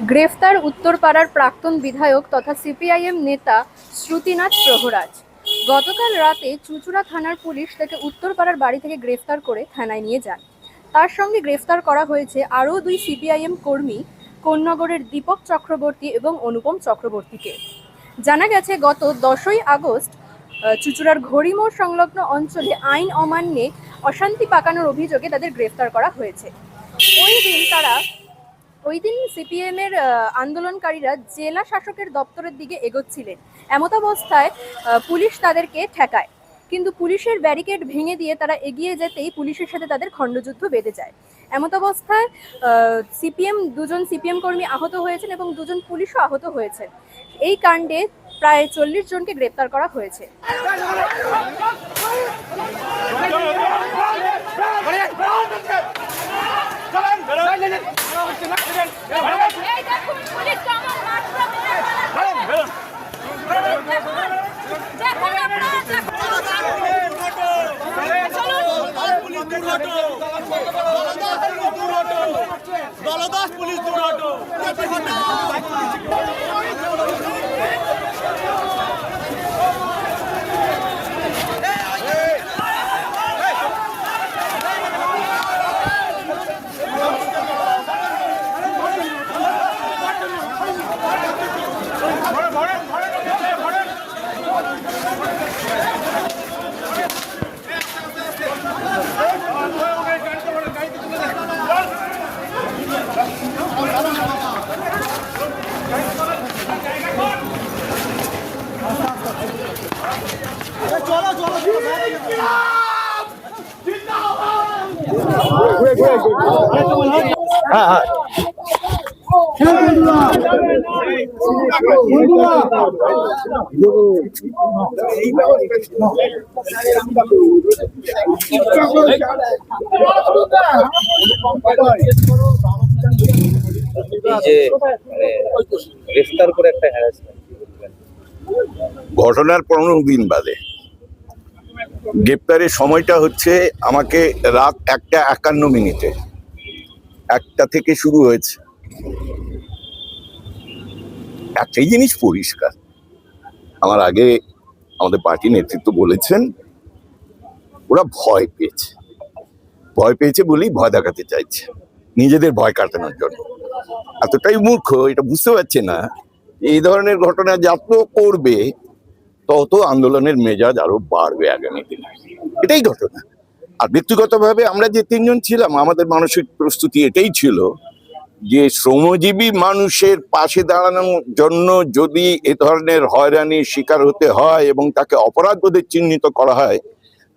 গ্রেফতার উত্তরপাড়ার প্রাক্তন বিধায়ক তথা সিপিআইএম নেতা শ্রুতিনাথ প্রহরাজ। গতকাল রাতে চুঁচুড়া থানার পুলিশ তাকে উত্তরপাড়ার বাড়ি থেকে গ্রেফতার করে থানায় নিয়ে যান। তার সঙ্গে গ্রেফতার করা হয়েছে আরও দুই সিপিআইএম কর্মী, কোন্নগরের দীপক চক্রবর্তী এবং অনুপম চক্রবর্তীকে। জানা গেছে গত 10ই আগস্ট চুঁচুড়ার ঘড়িমোড় সংলগ্ন অঞ্চলে আইন অমান্যে অশান্তি পাকানোর অভিযোগে তাদের গ্রেফতার করা হয়েছে। ওই দিন সিপিএম এর আন্দোলনকারীরা জেলা শাসকের দপ্তরের দিকে এগোচ্ছিলেন। এমতাবস্থায় পুলিশ তাদেরকে ঠেকায়, কিন্তু পুলিশের ব্যারিকেড ভেঙে দিয়ে তারা এগিয়ে যেতেই পুলিশের সাথে তাদের খণ্ডযুদ্ধ বেঁধে যায়। এমতাবস্থায় দুজন সিপিএম কর্মী আহত হয়েছেন এবং দুজন পুলিশও আহত হয়েছেন। এই কাণ্ডে প্রায় 40 জনকে গ্রেপ্তার করা হয়েছে। পুলিশ দূর হটো। ঘটনার 15 দিন বাদে গ্রেপ্তারের সময়টা হচ্ছে আমাকে রাত 1:51 1টা থেকে শুরু হয়েছে। একটাই জিনিস পরিষ্কার, আমার আগে আমাদের পার্টি নেতৃত্ব বলেছেন ওরা ভয় পেয়েছে বলেই ভয় দেখাতে চাইছে, নিজেদের ভয় কাটানোর জন্য। এতটাই মূর্খ, এটা বুঝতে পারছে না এই ধরনের ঘটনা যত করবে তত আন্দোলনের মেজাজ আরো বাড়বে আগামী দিনে। এটাই ঘটনা। আর ব্যক্তিগতভাবে আমরা যে 3 জন ছিলাম, আমাদের মানসিক প্রস্তুতি এটাই ছিল যে শ্রমজীবী মানুষের পাশে দাঁড়ানোর জন্য যদি এ ধরনের হয়রানির শিকার হতে হয় এবং তাকে অপরাধ বোধে চিহ্নিত করা হয়,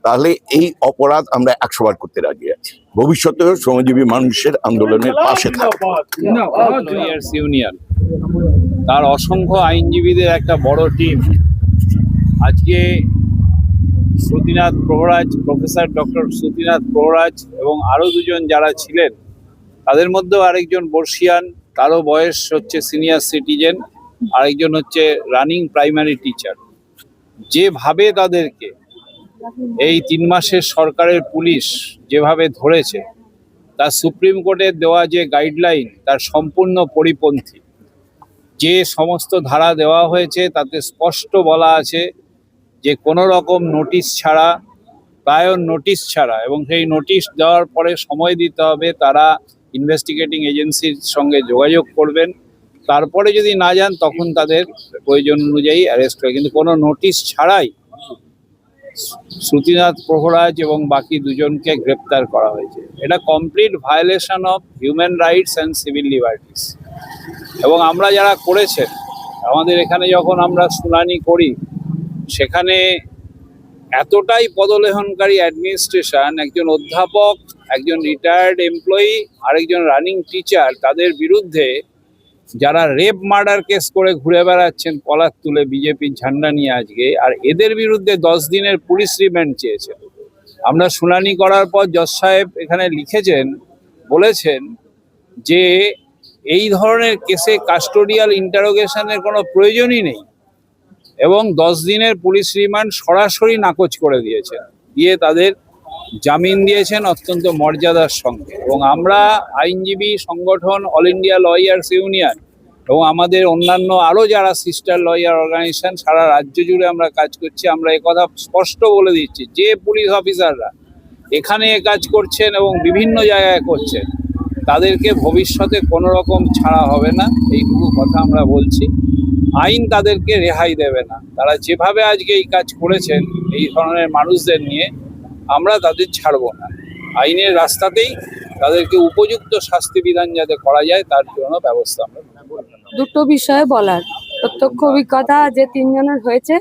তাহলে এই অপরাধ আমরা 100 বার করতে রাজি আছি। ভবিষ্যতেও শ্রমজীবী মানুষের আন্দোলনের পাশে থাকবো। ইউনিয়ন তার অসংখ্য আইনজীবীদের একটা বড় টিম আজকে শ্রুতিনাথ প্রহরাজ, প্রফেসর ডক্টর শ্রুতিনাথ প্রহরাজ এবং আরো দুজন যারা ছিলেন, তাদের মধ্যেও আরেকজন বর্ষিয়ান, তারও বয়স হচ্ছে সিনিয়র সিটিজেন, আরেকজন হচ্ছে রানিং প্রাইমারি টিচার। যেভাবে তাদেরকে এই 3 মাসের সরকারের পুলিশ যেভাবে ধরেছে, তার সুপ্রিম কোর্টের দেওয়া যে গাইডলাইন তার সম্পূর্ণ পরিপন্থী। যে সমস্ত ধারা দেওয়া হয়েছে তাতে স্পষ্ট বলা আছে যে কোনো রকম নোটিশ ছাড়া, প্রায়র নোটিশ ছাড়া, এবং সেই নোটিশ দেওয়ার পরে সময় দিতে হবে, তারা ইনভেস্টিগেটিং এজেন্সির সঙ্গে যোগাযোগ করবেন, তারপরে যদি না যান তখন তাদের প্রয়োজন অনুযায়ী অ্যারেস্ট হয়। কিন্তু কোনো নোটিশ ছাড়াই শ্রুতিনাথ প্রহরাজ এবং বাকি দুজনকে গ্রেপ্তার করা হয়েছে। এটা complete violation of human rights and civil liberties. এবং আমরা যারা করেছেন, আমাদের এখানে যখন আমরা শুনানি করি, সেখানে এতটাই পদলেহনকারী অ্যাডমিনিস্ট্রেশন, একজন অধ্যাপক, একজন রিটায়ার্ড এমপ্লয়ি, আরেকজন রানিং টিচার, তাদের বিরুদ্ধে যারা রেপ মার্ডার কেস করে ঘুরে বেড়াচ্ছেন কলার তুলে বিজেপির ঝান্ডা নিয়ে আজকে, আর এদের বিরুদ্ধে 10 দিনের পুলিশ রিমান্ড চেয়েছেন। আমরা শুনানি করার পর জজ সাহেব এখানে লিখেছেন, বলেছেন যে এই ধরনের কেসে কাস্টোডিয়াল ইন্টারোগেশনের কোনো প্রয়োজনই নেই, এবং 10 দিনের পুলিশ রিমান্ড সরাসরি নাকচ করে দিয়েছেন, দিয়ে তাদের জামিন দিয়েছেন অত্যন্ত মর্যাদার সঙ্গে। এবং আমরা আইনজীবী সংগঠন অল ইন্ডিয়া লয়ার্স ইউনিয়ন এবং আমাদের অন্যান্য আরো যারা সিস্টার লয়ার অর্গানাইজেশন সারা রাজ্য জুড়ে আমরা কাজ করছি। আমরা একথা স্পষ্ট বলে দিচ্ছি, যে পুলিশ অফিসাররা এখানে এ কাজ করছেন এবং বিভিন্ন জায়গায় করছেন, তাদেরকে ভবিষ্যতে কোনো রকম ছাড়া হবে না, এইটুকু কথা আমরা বলছি। আইন তাদেরকে রেহাই দেবে না। তারা যেভাবে আজকে এই কাজ করেছেন এই ধরনের মানুষদের নিয়ে, আমরা তাদের ছাড়বো না। আইনের রাস্তাতেই তাদেরকে উপযুক্ত শাস্তি বিধান যাতে করা যায় তার জন্য ব্যবস্থা আমরা নেব। দুটো বিষয়ে বলার, প্রত্যক্ষ অভিজ্ঞতা যে তিনজনের হয়েছে,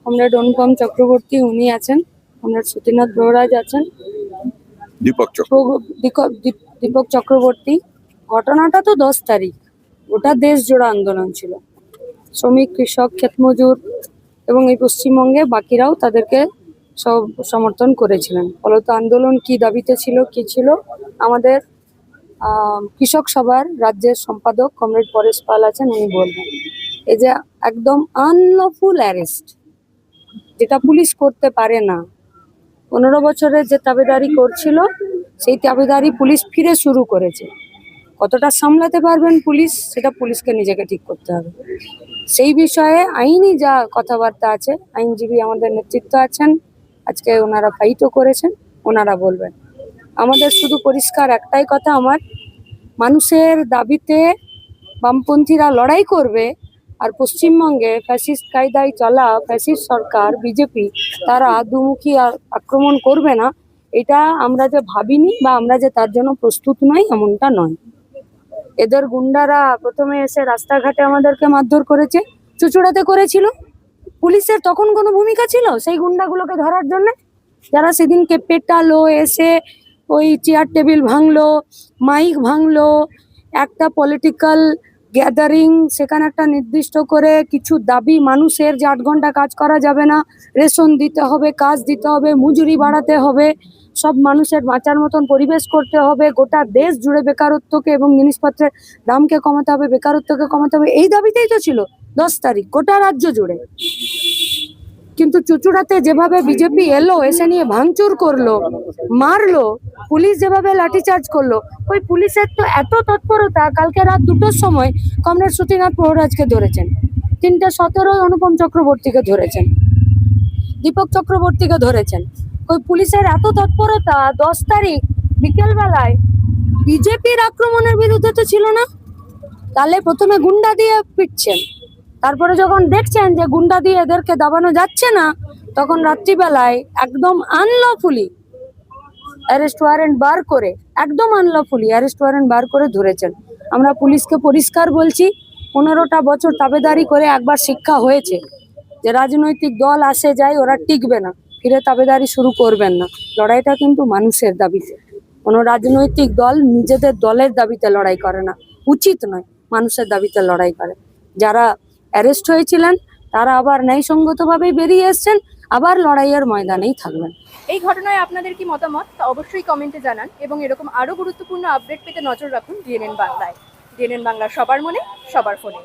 কমরেড অনুপম চক্রবর্তী উনি আছেন, কমরেড সতীনাথ প্রহরাজ আছেন, দীপক চক্রবর্তী। ঘটনাটা তো 10 তারিখ, ওটা দেশ জোড়া আন্দোলন ছিল। শ্রমিক, কৃষক, ক্ষেতমজুর এবং এই পশ্চিমবঙ্গে বাকিরাও তাদেরকে সব সমর্থন করেছিলেন। ফলত আন্দোলন কি দাবিতে ছিল, কি ছিল, আমাদের কৃষক সভার রাজ্যের সম্পাদক কমরেড পরেশ পাল আছেন, উনি বলবেন। এই যে একদম আনলফুল অ্যারেস্ট, যেটা পুলিশ করতে পারে না। 15 বছরের যে দাবিদারি করছিল, সেই দাবিদারি পুলিশ ফিরে শুরু করেছে। কতটা সামলাতে পারবেন পুলিশ, সেটা পুলিশকে নিজেকে ঠিক করতে হবে। সেই বিষয়ে আইনি যা কথাবার্তা আছে, আইনজীবী আমাদের নেতৃত্ব আছেন, আজকে ওনারা ফাইটও করেছেন, ওনারা বলবেন। আমাদের শুধু পরিষ্কার একটাই কথা, আমার মানুষের দাবিতে বামপন্থীরা লড়াই করবে, আর পশ্চিমবঙ্গে ফ্যাসিস্ট কায়দায় চলা ফ্যাসিস্ট সরকার বিজেপি, তারা দুমুখী আক্রমণ করবে না। এটা আমরা যে ভাবিনি বা আমরা যে তার জন্য প্রস্তুত নই, এমনটা নয়। এদের গুন্ডারা প্রথমে এসে রাস্তাঘাটে আমাদেরকে মারধর করেছে, চুচুড়াতে করেছিল। পুলিশের তখন কোনো ভূমিকা ছিল সেই গুন্ডাগুলোকে ধরার জন্য? যারা সেদিনকে পেটালো, এসে ওই চেয়ার টেবিল ভাঙলো, মাইক ভাঙলো, একটা পলিটিক্যাল গ্যাদারিং, সেখানে একটা নির্দিষ্ট করে কিছু দাবি মানুষের, যে 8 ঘন্টা কাজ করা যাবে না, রেশন দিতে হবে, কাজ দিতে হবে, মজুরি বাড়াতে হবে, সব মানুষের বাঁচার মতন পরিবেশ করতে হবে, গোটা দেশ জুড়ে বেকারত্বকে এবং জিনিসপত্রের দামকে কমাতে হবে, বেকারত্বকে কমাতে হবে, এই দাবিতেই তো ছিল 10 তারিখ গোটা রাজ্য জুড়ে। কিন্তু চুচুড়াতে যেভাবে বিজেপি এলো, এসে নিয়ে ভাঙচুর করলো, মারলো, পুলিশ যেভাবে লাঠিচার্জ করলো, ওই পুলিশের তো এত তৎপরতা, কালকে রাত 2টোর সময় কমরেড সতীনাথ প্রহরাজকে ধরেছেন, 3:17 অনুপম চক্রবর্তীকে ধরেছেন, দীপক চক্রবর্তীকে ধরেছেন। ওই পুলিশের এত তৎপরতা 10 তারিখ বিকেল বেলায় বিজেপির আক্রমণের বিরুদ্ধে তো ছিল না। তাহলে প্রথমে গুন্ডা দিয়ে পিটছেন, তারপরে যখন দেখছেন যে গুন্ডা দিয়ে এদেরকে দাবানো যাচ্ছে না, তখন রাত্রিবেলায় একদম আনলফুলি অ্যারেস্ট ওয়ারেন্ট বার করে, একদম আনলফুলি অ্যারেস্ট ওয়ারেন্ট বার করে ধরেছেন। আমরা পুলিশকে পরিষ্কার বলছি, 15টা বছর তাবেদারি করে একবার শিক্ষা হয়েছে যে রাজনৈতিক দল আসে যায়, ওরা টিকবে না, ফিরে তাবেদারি শুরু করবেন না। লড়াইটা কিন্তু মানুষের দাবিতে, কোনো রাজনৈতিক দল নিজেদের দলের দাবিতে লড়াই করে না, উচিত নয়, মানুষের দাবিতে লড়াই করে। যারা অ্যারেস্ট হয়েছিলেন তারা আবার ন্যায়সঙ্গতভাবেই বেরিয়ে এসছেন, আবার লড়াইয়ের ময়দানেই থাকবেন। এই ঘটনায় আপনাদের কি মতামত তা অবশ্যই কমেন্টে জানান, এবং এরকম আরো গুরুত্বপূর্ণ আপডেট পেতে নজর রাখুন ডিএনএন বাংলায়। ডিএনএন বাংলা, সবার মনে, সবার ফোনে।